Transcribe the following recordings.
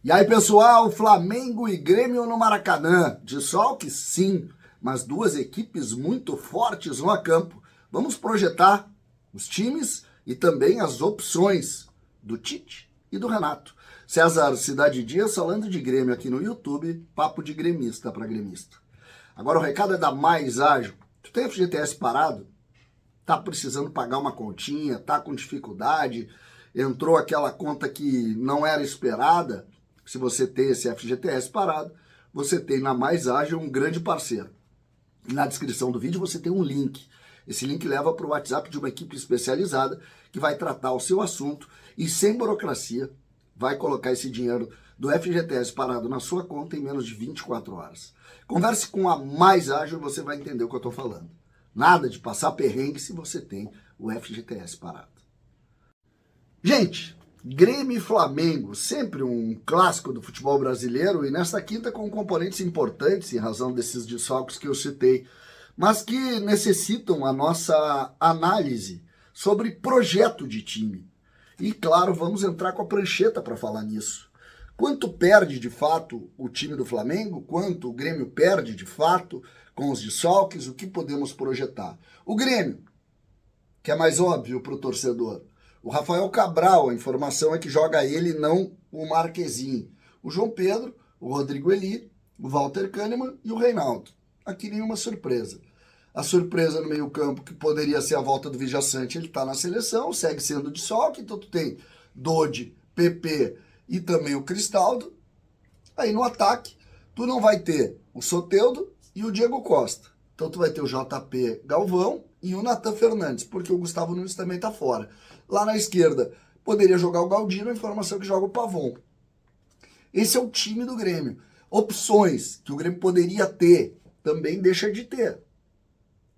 E aí, pessoal, Flamengo e Grêmio no Maracanã. Desfalques, sim, mas duas equipes muito fortes no campo. Vamos projetar os times e também as opções do Tite e do Renato. César Cidade Dias falando de Grêmio aqui no YouTube, papo de gremista para gremista. Agora o recado é da Mais Ágil. Tu tem FGTS parado? Tá precisando pagar uma continha, tá com dificuldade, entrou aquela conta que não era esperada? Se você tem esse FGTS parado, você tem na Mais Ágil um grande parceiro. Na descrição do vídeo você tem um link. Esse link leva para o WhatsApp de uma equipe especializada que vai tratar o seu assunto e sem burocracia vai colocar esse dinheiro do FGTS parado na sua conta em menos de 24 horas. Converse com a Mais Ágil e você vai entender o que eu estou falando. Nada de passar perrengue se você tem o FGTS parado. Gente, Grêmio e Flamengo, sempre um clássico do futebol brasileiro e nesta quinta com componentes importantes em razão desses desfalques que eu citei, mas que necessitam a nossa análise sobre projeto de time. E claro, vamos entrar com a prancheta para falar nisso. Quanto perde de fato o time do Flamengo? Quanto o Grêmio perde de fato com os desfalques? O que podemos projetar? O Grêmio, que é mais óbvio para o torcedor. O Rafael Cabral, a informação é que joga ele, não o Marquezinho. O João Pedro, o Rodrigo Eli, o Walter Kahneman e o Reinaldo. Aqui nenhuma surpresa. A surpresa no meio campo, que poderia ser a volta do Vijaçante, ele está na seleção, segue sendo desfalque, então tu tem Dodi, PP e também o Cristaldo. Aí no ataque, tu não vai ter o Soteldo e o Diego Costa. Então tu vai ter o JP Galvão e o Nathan Fernandes, porque o Gustavo Nunes também está fora. Lá na esquerda, poderia jogar o Galdino, a informação que joga o Pavon. Esse é o time do Grêmio. Opções que o Grêmio poderia ter, também deixa de ter.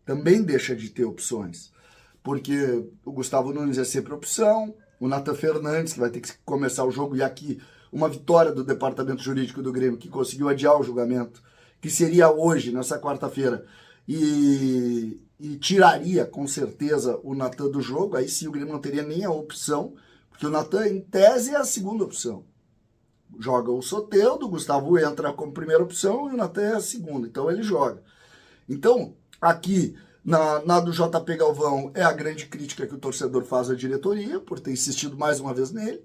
Também deixa de ter opções. Porque o Gustavo Nunes é sempre opção, o Nathan Fernandes, que vai ter que começar o jogo, e aqui uma vitória do departamento jurídico do Grêmio, que conseguiu adiar o julgamento, que seria hoje, nessa quarta-feira, e tiraria com certeza o Nathan do jogo. Aí sim o Grêmio não teria nem a opção, porque o Nathan, em tese, é a segunda opção. Joga o Soteldo, o Gustavo entra como primeira opção e o Nathan é a segunda, então ele joga. Então, aqui na do JP Galvão é a grande crítica que o torcedor faz à diretoria, por ter insistido mais uma vez nele,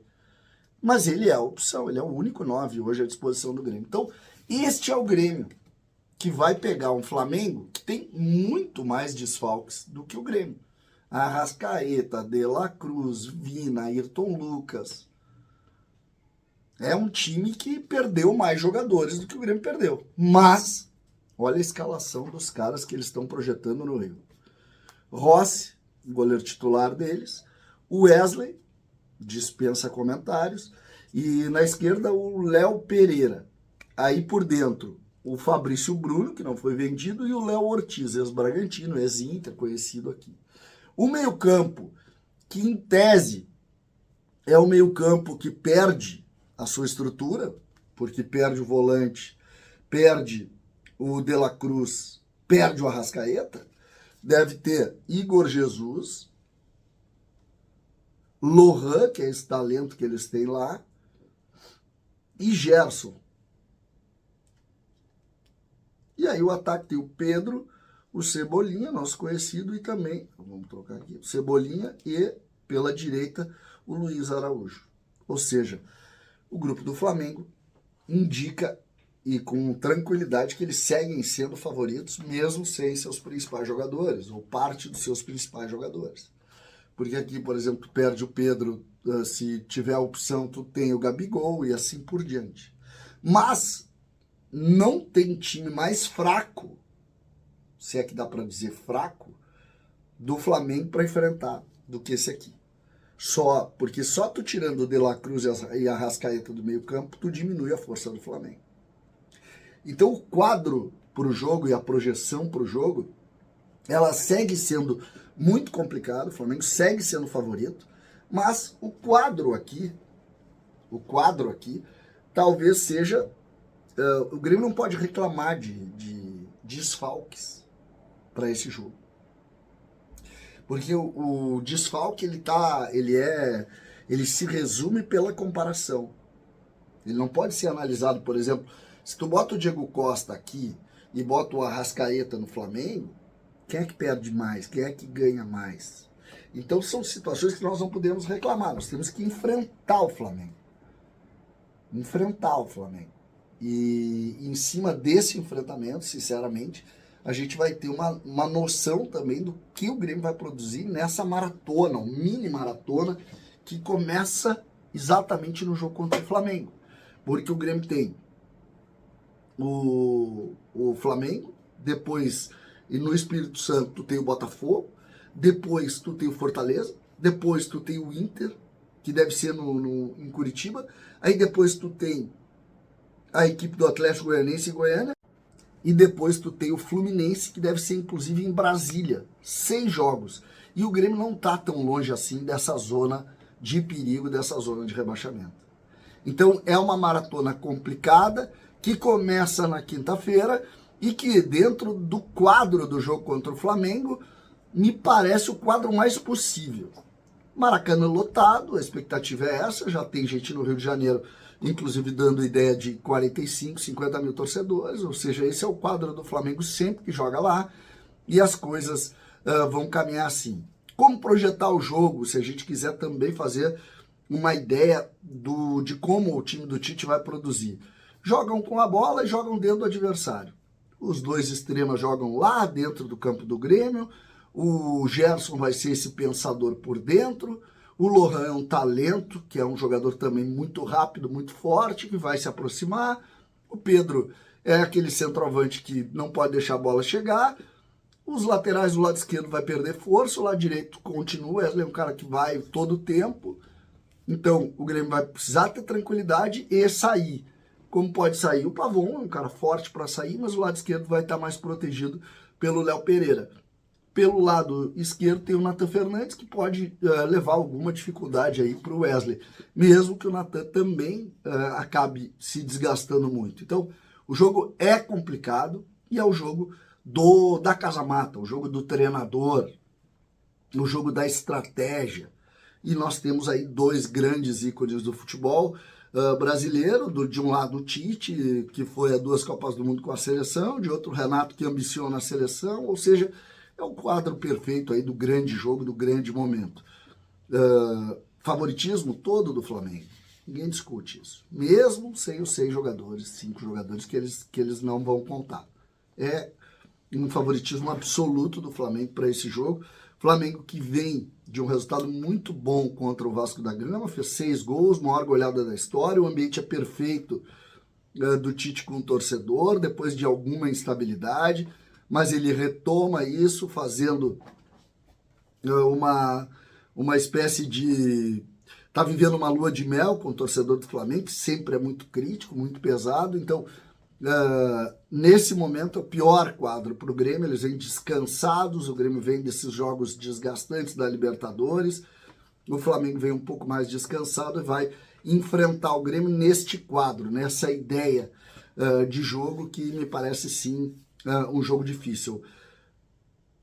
mas ele é a opção, ele é o único 9 hoje à disposição do Grêmio. Então, este é o Grêmio, que vai pegar um Flamengo que tem muito mais desfalques do que o Grêmio. Arrascaeta, De La Cruz, Vina, Ayrton Lucas. É um time que perdeu mais jogadores do que o Grêmio perdeu. Mas, olha a escalação dos caras que eles estão projetando no Rio. Rossi, goleiro titular deles. O Wesley, dispensa comentários. E na esquerda, o Léo Pereira. Aí por dentro, o Fabrício Bruno, que não foi vendido, e o Léo Ortiz, ex-Bragantino, ex-Inter, conhecido aqui. O meio-campo, que em tese é o meio-campo que perde a sua estrutura, porque perde o volante, perde o De La Cruz, perde o Arrascaeta, deve ter Igor Jesus, Lohan, que é esse talento que eles têm lá, e Gerson. E aí o ataque tem o Pedro, o Cebolinha, nosso conhecido, e também, vamos trocar aqui, o Cebolinha e, pela direita, o Luiz Araújo. Ou seja, o grupo do Flamengo indica, e com tranquilidade, que eles seguem sendo favoritos, mesmo sem seus principais jogadores, ou parte dos seus principais jogadores. Porque aqui, por exemplo, tu perde o Pedro, se tiver a opção, tu tem o Gabigol, e assim por diante. Mas não tem time mais fraco, se é que dá para dizer fraco, do Flamengo para enfrentar do que esse aqui. Porque só tu tirando o De La Cruz e a Arrascaeta do meio campo, tu diminui a força do Flamengo. Então o quadro para o jogo e a projeção para o jogo, ela segue sendo muito complicado, o Flamengo segue sendo favorito, mas o quadro aqui, talvez seja... o Grêmio não pode reclamar de desfalques para esse jogo. Porque o desfalque, ele se resume pela comparação. Ele não pode ser analisado, por exemplo, se tu bota o Diego Costa aqui e bota o Arrascaeta no Flamengo, quem é que perde mais? Quem é que ganha mais? Então são situações que nós não podemos reclamar, nós temos que enfrentar o Flamengo. Enfrentar o Flamengo. E em cima desse enfrentamento, sinceramente, a gente vai ter uma noção também do que o Grêmio vai produzir nessa maratona, uma mini maratona, que começa exatamente no jogo contra o Flamengo. Porque o Grêmio tem o Flamengo, depois, e no Espírito Santo, tu tem o Botafogo, depois tu tem o Fortaleza, depois tu tem o Inter, que deve ser em Curitiba, aí depois tu tem a equipe do Atlético Goianiense em Goiânia, e depois tu tem o Fluminense, que deve ser inclusive em Brasília. 6 jogos. E o Grêmio não tá tão longe assim dessa zona de perigo, dessa zona de rebaixamento. Então é uma maratona complicada, que começa na quinta-feira, e que dentro do quadro do jogo contra o Flamengo, me parece o quadro mais possível. Maracanã lotado, a expectativa é essa, já tem gente no Rio de Janeiro, inclusive dando ideia de 45, 50 mil torcedores, ou seja, esse é o quadro do Flamengo sempre que joga lá, e as coisas vão caminhar assim. Como projetar o jogo, se a gente quiser também fazer uma ideia de como o time do Tite vai produzir? Jogam com a bola e jogam dentro do adversário. Os dois extremos jogam lá dentro do campo do Grêmio, o Gerson vai ser esse pensador por dentro, o Lohan é um talento, que é um jogador também muito rápido, muito forte, que vai se aproximar. O Pedro é aquele centroavante que não pode deixar a bola chegar. Os laterais do lado esquerdo vai perder força, o lado direito continua, o Wesley é um cara que vai todo o tempo. Então o Grêmio vai precisar ter tranquilidade e sair. Como pode sair? O Pavon é um cara forte para sair, mas o lado esquerdo vai estar mais protegido pelo Léo Pereira. Pelo lado esquerdo tem o Nathan Fernandes, que pode levar alguma dificuldade aí para o Wesley, mesmo que o Nathan também acabe se desgastando muito. Então, o jogo é complicado e é o jogo da casa-mata, o jogo do treinador, o jogo da estratégia. E nós temos aí 2 grandes ícones do futebol brasileiro, de um lado o Tite, que foi a 2 Copas do Mundo com a seleção, de outro o Renato, que ambiciona a seleção, ou seja, é o quadro perfeito aí do grande jogo, do grande momento. Favoritismo todo do Flamengo. Ninguém discute isso. Mesmo sem os 6 jogadores, 5 jogadores que eles não vão contar. É um favoritismo absoluto do Flamengo para esse jogo. Flamengo que vem de um resultado muito bom contra o Vasco da Gama, fez 6 gols, maior goleada da história, o ambiente é perfeito do Tite com o torcedor, depois de alguma instabilidade, mas ele retoma isso fazendo uma espécie de... Tá vivendo uma lua de mel com o torcedor do Flamengo, que sempre é muito crítico, muito pesado. Então, nesse momento, é o pior quadro para o Grêmio. Eles vêm descansados, o Grêmio vem desses jogos desgastantes da Libertadores. O Flamengo vem um pouco mais descansado e vai enfrentar o Grêmio neste quadro, nessa ideia de jogo que me parece, sim, um jogo difícil.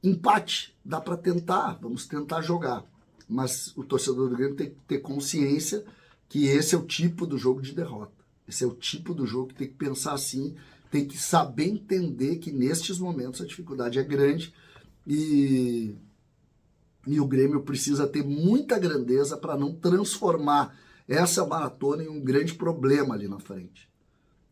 Empate, dá para tentar, vamos tentar jogar. Mas o torcedor do Grêmio tem que ter consciência que esse é o tipo do jogo de derrota. Esse é o tipo do jogo que tem que pensar assim, tem que saber entender que nestes momentos a dificuldade é grande e o Grêmio precisa ter muita grandeza para não transformar essa maratona em um grande problema ali na frente.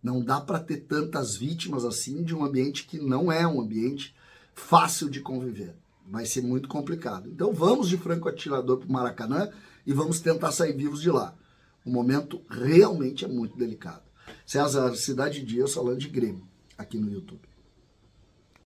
Não dá para ter tantas vítimas assim de um ambiente que não é um ambiente fácil de conviver. Vai ser muito complicado. Então vamos de franco atirador para o Maracanã e vamos tentar sair vivos de lá. O momento realmente é muito delicado. César, Cidade Dias falando de Grêmio aqui no YouTube.